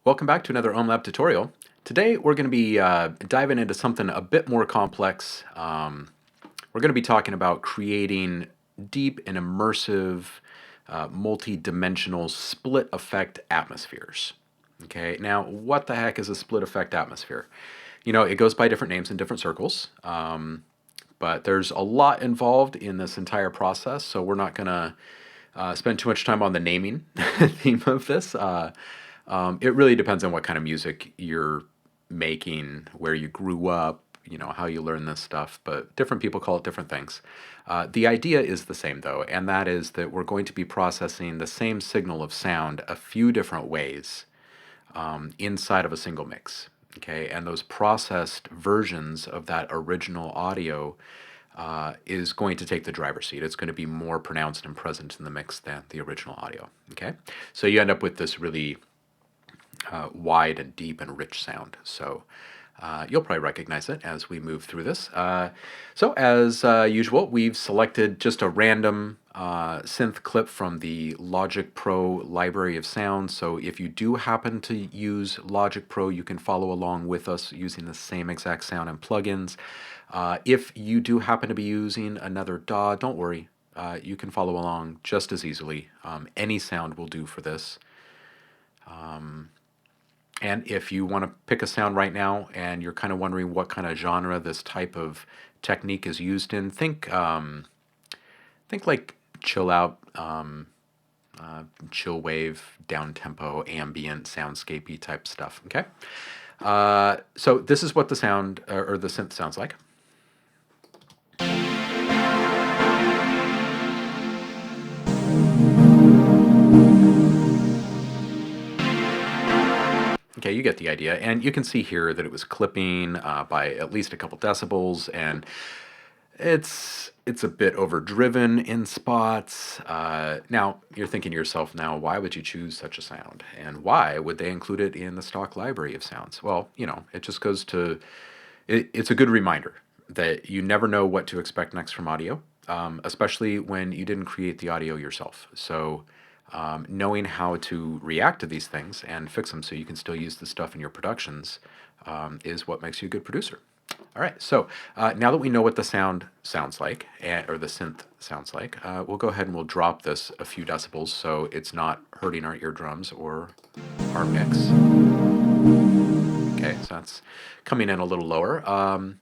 Welcome back to another OMLab tutorial. Today we're going to be diving into something a bit more complex. We're going to be talking about creating deep and immersive, multi-dimensional split effect atmospheres. Okay, now what the heck is a split effect atmosphere? You know, it goes by different names in different circles, but there's a lot involved in this entire process, so we're not going to spend too much time on the naming theme of this. It really depends on what kind of music you're making, where you grew up, you know, how you learn this stuff, but different people call it different things. The idea is the same, though, and that is that we're going to be processing the same signal of sound a few different ways inside of a single mix. Okay, and those processed versions of that original audio is going to take the driver's seat. It's going to be more pronounced and present in the mix than the original audio. Okay, so you end up with this really wide and deep and rich sound. So you'll probably recognize it as we move through this. So as usual, we've selected just a random synth clip from the Logic Pro library of sounds. So if you do happen to use Logic Pro, you can follow along with us using the same exact sound and plugins. If you do happen to be using another DAW, don't worry. You can follow along just as easily. Any sound will do for this. And if you want to pick a sound right now and you're kind of wondering what kind of genre this type of technique is used in, think like chill out, chill wave, down tempo, ambient, soundscapey type stuff. Okay, so this is what the sound or the synth sounds like. Okay, you get the idea, and you can see here that it was clipping by at least a couple decibels, and it's a bit overdriven in spots. Now, you're thinking to yourself now, why would you choose such a sound? And why would they include it in the stock library of sounds? Well, you know, it just goes to, it's a good reminder that you never know what to expect next from audio, especially when you didn't create the audio yourself. So knowing how to react to these things and fix them so you can still use the stuff in your productions is what makes you a good producer. All right, so now that we know what the sound sounds like, or the synth sounds like, we'll go ahead and we'll drop this a few decibels so it's not hurting our eardrums or our mix. Okay, so that's coming in a little lower.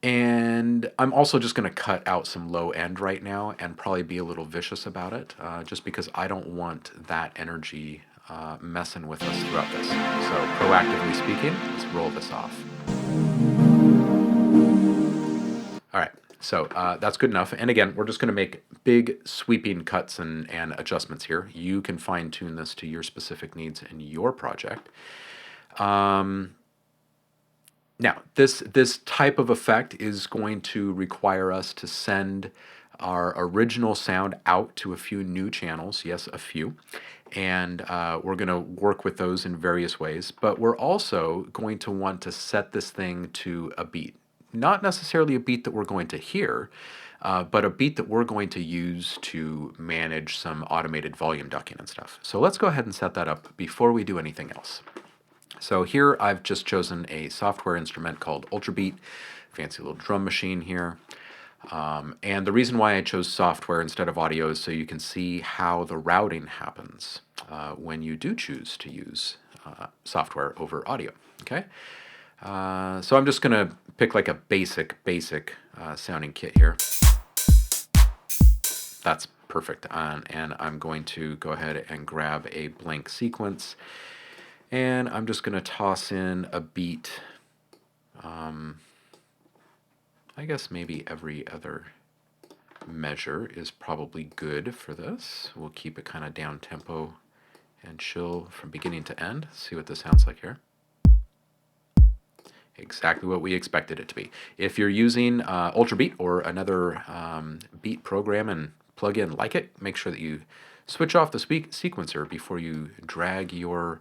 And I'm also just going to cut out some low end right now and probably be a little vicious about it, just because I don't want that energy messing with us throughout this. So proactively speaking, let's roll this off. All right, so that's good enough. And again, we're just going to make big sweeping cuts and adjustments here. You can fine tune this to your specific needs in your project. Now, this type of effect is going to require us to send our original sound out to a few new channels. Yes, a few. And we're going to work with those in various ways. But we're also going to want to set this thing to a beat. Not necessarily a beat that we're going to hear, but a beat that we're going to use to manage some automated volume ducking and stuff. So let's go ahead and set that up before we do anything else. So here I've just chosen a software instrument called Ultrabeat, fancy little drum machine here. And the reason why I chose software instead of audio is so you can see how the routing happens when you do choose to use software over audio. Okay, so I'm just going to pick like a basic sounding kit here. That's perfect, and I'm going to go ahead and grab a blank sequence. And I'm just going to toss in a beat, I guess maybe every other measure is probably good for this. We'll keep it kind of down tempo and chill from beginning to end. See what this sounds like here. Exactly what we expected it to be. If you're using Ultrabeat or another beat program and plugin like it, make sure that you switch off the sequencer before you drag your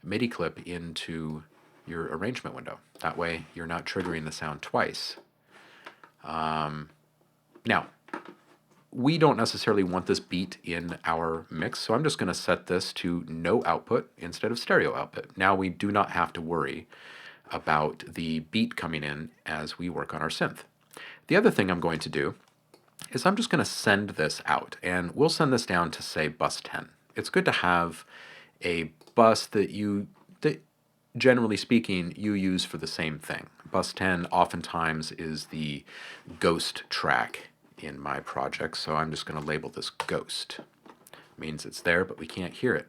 MIDI clip into your arrangement window. That way you're not triggering the sound twice. Now, we don't necessarily want this beat in our mix, so I'm just going to set this to no output instead of stereo output. Now we do not have to worry about the beat coming in as we work on our synth. The other thing I'm going to do is I'm just going to send this out, and we'll send this down to, say, bus 10. It's good to have a bus that generally speaking, you use for the same thing. Bus 10 oftentimes is the ghost track in my project, so I'm just going to label this ghost. It means it's there, but we can't hear it.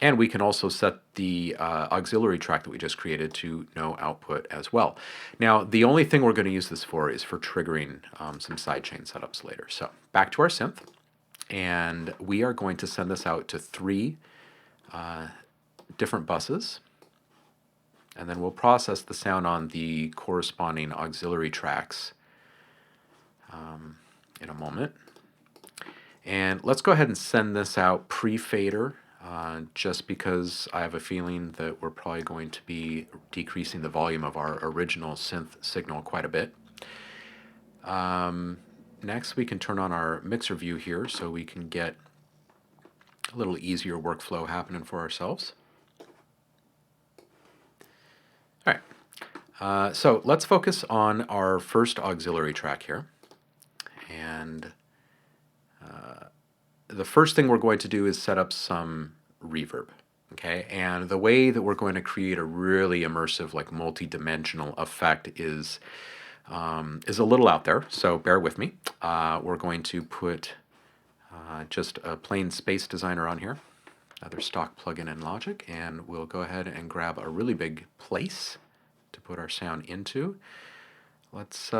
And we can also set the auxiliary track that we just created to no output as well. Now, the only thing we're going to use this for is for triggering some sidechain setups later. So back to our synth, and we are going to send this out to 3 different buses, and then we'll process the sound on the corresponding auxiliary tracks in a moment. And let's go ahead and send this out pre-fader, just because I have a feeling that we're probably going to be decreasing the volume of our original synth signal quite a bit. Next, we can turn on our mixer view here so we can get a little easier workflow happening for ourselves. All right, so let's focus on our first auxiliary track here. And the first thing we're going to do is set up some reverb, okay? And the way that we're going to create a really immersive, like multi-dimensional effect is a little out there, so bear with me. We're going to put just a plain Space Designer on here, another stock plugin in Logic, and we'll go ahead and grab a really big place to put our sound into. Let's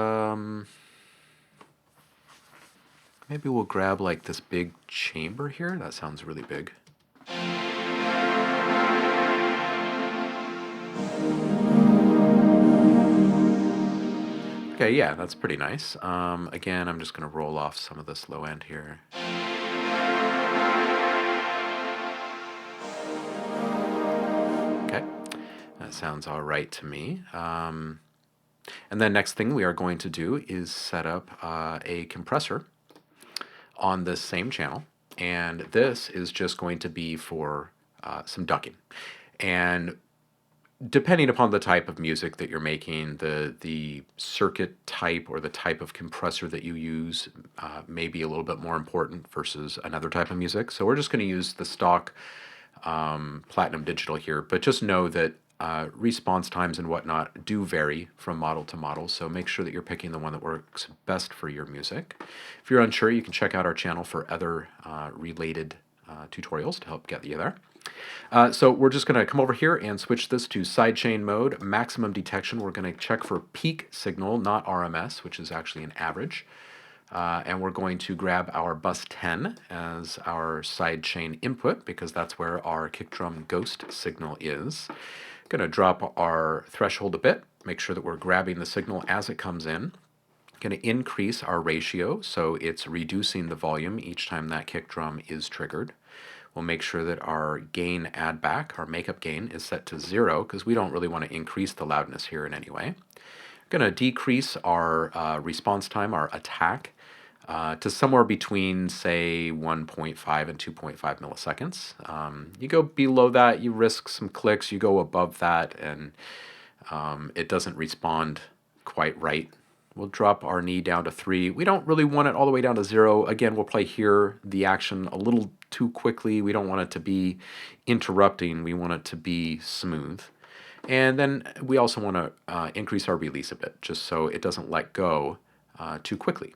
maybe we'll grab like this big chamber here. That sounds really big. Okay, yeah, that's pretty nice. Again, I'm just going to roll off some of this low end here. Okay, that sounds all right to me. And then next thing we are going to do is set up a compressor on this same channel, and this is just going to be for some ducking. And depending upon the type of music that you're making, the circuit type or the type of compressor that you use may be a little bit more important versus another type of music. So we're just going to use the stock Platinum Digital here, but just know that response times and whatnot do vary from model to model, so make sure that you're picking the one that works best for your music. If you're unsure, you can check out our channel for other related tutorials to help get you there. So we're just going to come over here and switch this to sidechain mode, maximum detection. We're going to check for peak signal, not RMS, which is actually an average. And we're going to grab our bus 10 as our sidechain input, because that's where our kick drum ghost signal is. Going to drop our threshold a bit, make sure that we're grabbing the signal as it comes in. Going to increase our ratio, so it's reducing the volume each time that kick drum is triggered. We'll make sure that our gain add back, our makeup gain, is set to 0, because we don't really want to increase the loudness here in any way. Going to decrease our response time, our attack, to somewhere between, say, 1.5 and 2.5 milliseconds. You go below that, you risk some clicks. You go above that, and it doesn't respond quite right. We'll drop our knee down to 3. We don't really want it all the way down to 0. Again, we'll probably hear the action a little too quickly. We don't want it to be interrupting. We want it to be smooth. And then we also want to increase our release a bit, just so it doesn't let go too quickly.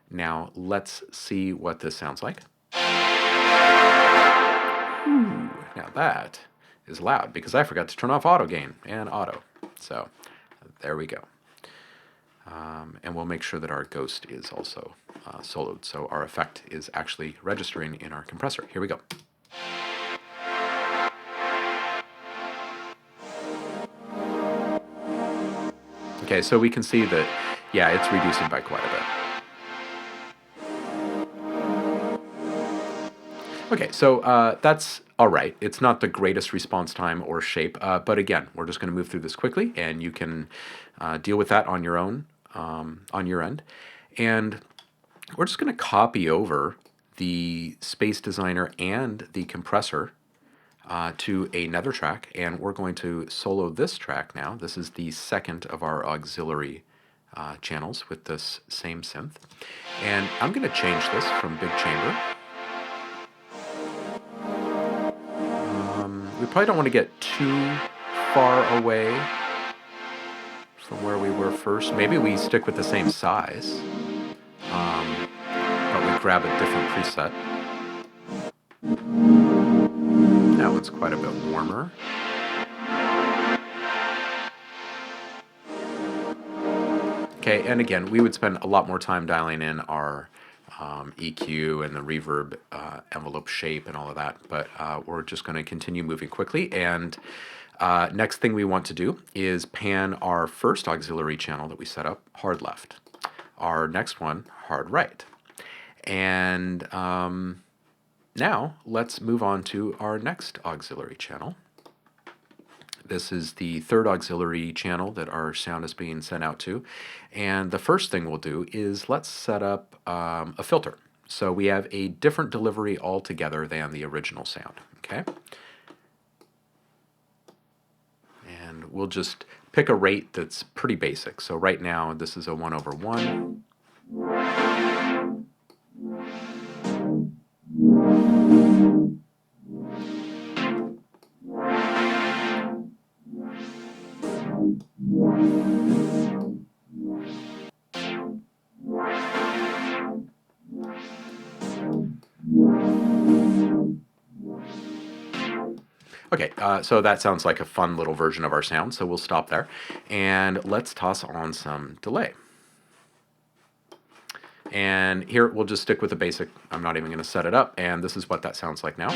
Now, let's see what this sounds like. Ooh, now that is loud, because I forgot to turn off auto gain and auto. So there we go. And we'll make sure that our ghost is also soloed, so our effect is actually registering in our compressor. Here we go. Okay, so we can see that, yeah, it's reducing by quite a bit. Okay, so that's all right. It's not the greatest response time or shape, but again, we're just going to move through this quickly, and you can deal with that on your own, on your end. And we're just going to copy over the space designer and the compressor to another track, and we're going to solo this track now. This is the second of our auxiliary channels with this same synth. And I'm going to change this from big chamber. We probably don't want to get too far away from where we were first. Maybe we stick with the same size, but we grab a different preset. That one's quite a bit warmer. Okay, and again, we would spend a lot more time dialing in our EQ and the reverb envelope shape and all of that, but we're just going to continue moving quickly. And next thing we want to do is pan our first auxiliary channel that we set up hard left, our next one hard right. And now let's move on to our next auxiliary channel. This is the third auxiliary channel that our sound is being sent out to. And the first thing we'll do is let's set up a filter. So we have a different delivery altogether than the original sound, okay? And we'll just pick a rate that's pretty basic. So right now, this is a 1/1. Okay, so that sounds like a fun little version of our sound, so we'll stop there. And let's toss on some delay. And here we'll just stick with the basic. I'm not even going to set it up, and this is what that sounds like now.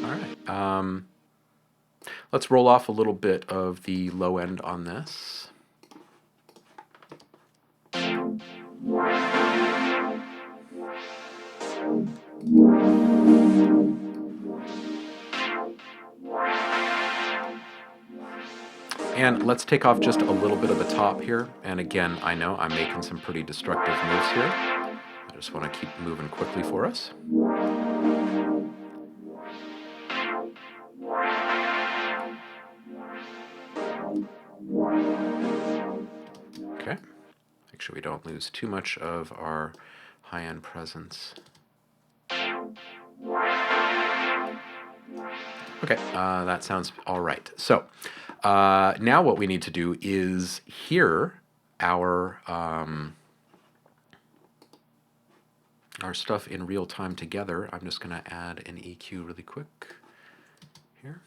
All right. Let's roll off a little bit of the low end on this. And let's take off just a little bit of the top here. And again, I know I'm making some pretty destructive moves here. I just want to keep moving quickly for us. Okay. Make sure we don't lose too much of our high-end presence. Okay, that sounds all right. So now what we need to do is hear our stuff in real time together. I'm just going to add an EQ really quick here.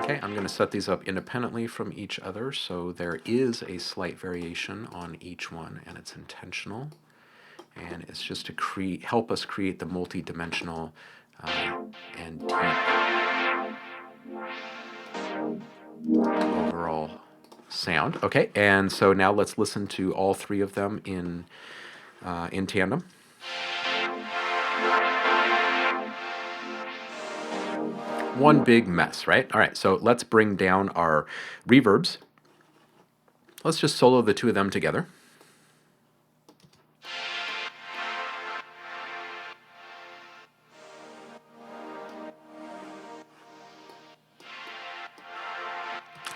Okay, I'm going to set these up independently from each other, so there is a slight variation on each one, and it's intentional. And it's just to help us create the multi-dimensional and deep overall sound. Okay, and so now let's listen to all three of them in tandem. One big mess, right? All right, so let's bring down our reverbs. Let's just solo the two of them together.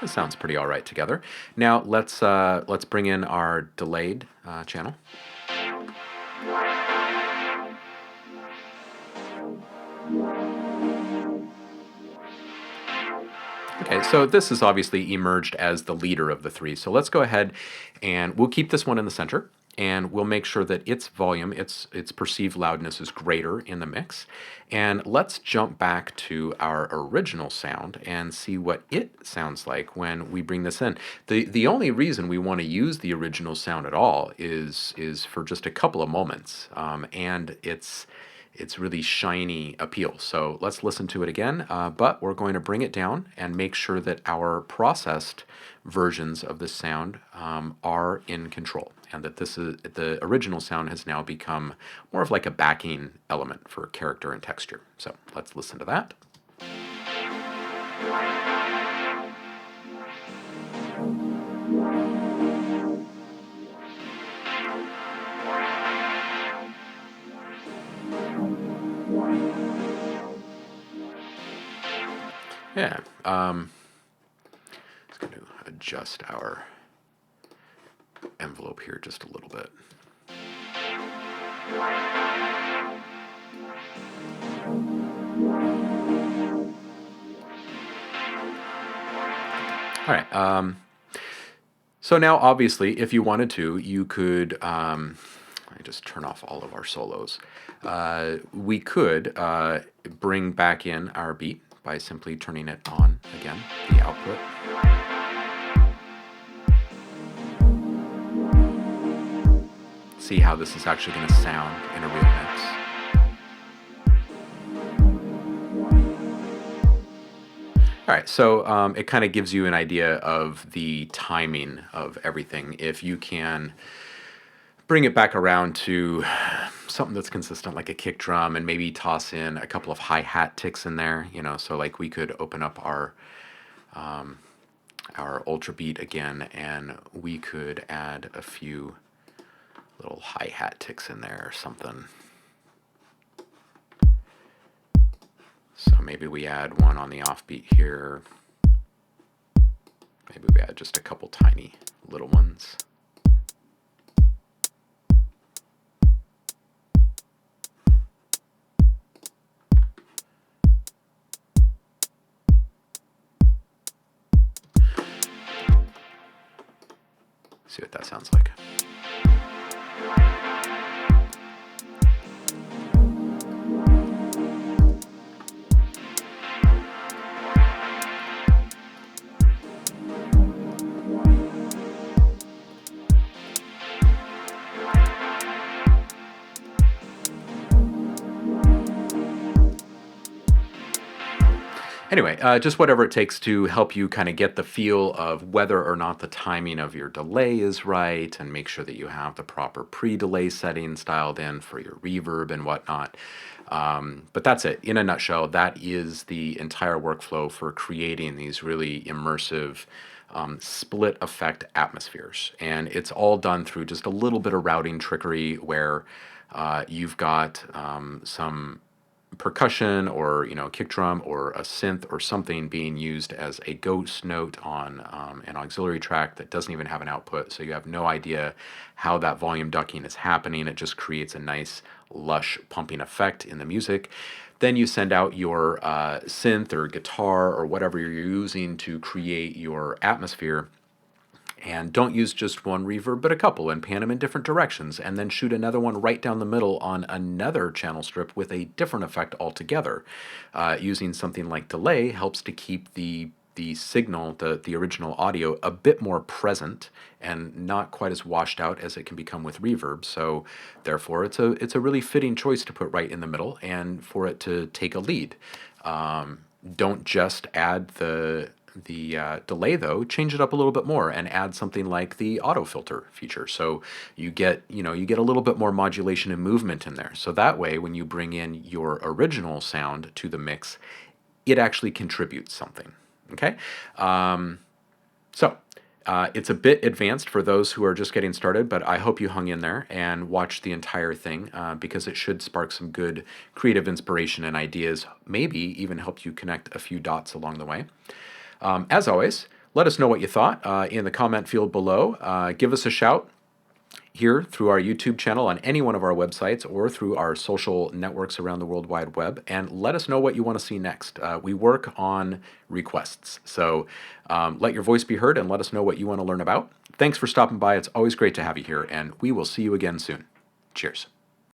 That sounds pretty all right together. Now let's bring in our delayed channel. Okay, so this is obviously emerged as the leader of the three. So let's go ahead and we'll keep this one in the center, and we'll make sure that its volume, its perceived loudness is greater in the mix. And let's jump back to our original sound and see what it sounds like when we bring this in. The only reason we want to use the original sound at all is for just a couple of moments, and its really shiny appeal. So let's listen to it again, but we're going to bring it down and make sure that our processed versions of this sound are in control. and that the original sound has now become more of like a backing element for character and texture. So let's listen to that. Yeah, just going to adjust our envelope here just a little bit. All right. So now, obviously, if you wanted to, you could. Let me just turn off all of our solos. We could bring back in our beat by simply turning it on again, the output. See how this is actually going to sound in a real mix. All right, so it kind of gives you an idea of the timing of everything. If you can bring it back around to something that's consistent, like a kick drum, and maybe toss in a couple of hi-hat ticks in there, you know, so like we could open up our ultra beat again, and we could add a few little hi-hat ticks in there or something. So maybe we add one on the offbeat here. Maybe we add just a couple tiny little ones. See what that sounds like. Anyway, just whatever it takes to help you kind of get the feel of whether or not the timing of your delay is right, and make sure that you have the proper pre-delay settings dialed in for your reverb and whatnot. But that's it. In a nutshell, that is the entire workflow for creating these really immersive split effect atmospheres. And it's all done through just a little bit of routing trickery where you've got some percussion or kick drum or a synth or something being used as a ghost note on an auxiliary track that doesn't even have an output, so you have no idea how that volume ducking is happening. It just creates a nice lush pumping effect in the music. Then you send out your synth or guitar or whatever you're using to create your atmosphere, and don't use just one reverb, but a couple, and pan them in different directions, and then shoot another one right down the middle on another channel strip with a different effect altogether. Using something like delay helps to keep the signal, the original audio, a bit more present and not quite as washed out as it can become with reverb. So therefore, it's a really fitting choice to put right in the middle and for it to take a lead. Don't just add the delay though, change it up a little bit more and add something like the auto filter feature. So you get a little bit more modulation and movement in there. So that way, when you bring in your original sound to the mix, it actually contributes something. Okay. It's a bit advanced for those who are just getting started, but I hope you hung in there and watched the entire thing because it should spark some good creative inspiration and ideas, maybe even help you connect a few dots along the way. As always, let us know what you thought in the comment field below. Give us a shout here through our YouTube channel, on any one of our websites, or through our social networks around the World Wide Web, and let us know what you want to see next. We work on requests, so let your voice be heard and let us know what you want to learn about. Thanks for stopping by. It's always great to have you here, and we will see you again soon. Cheers.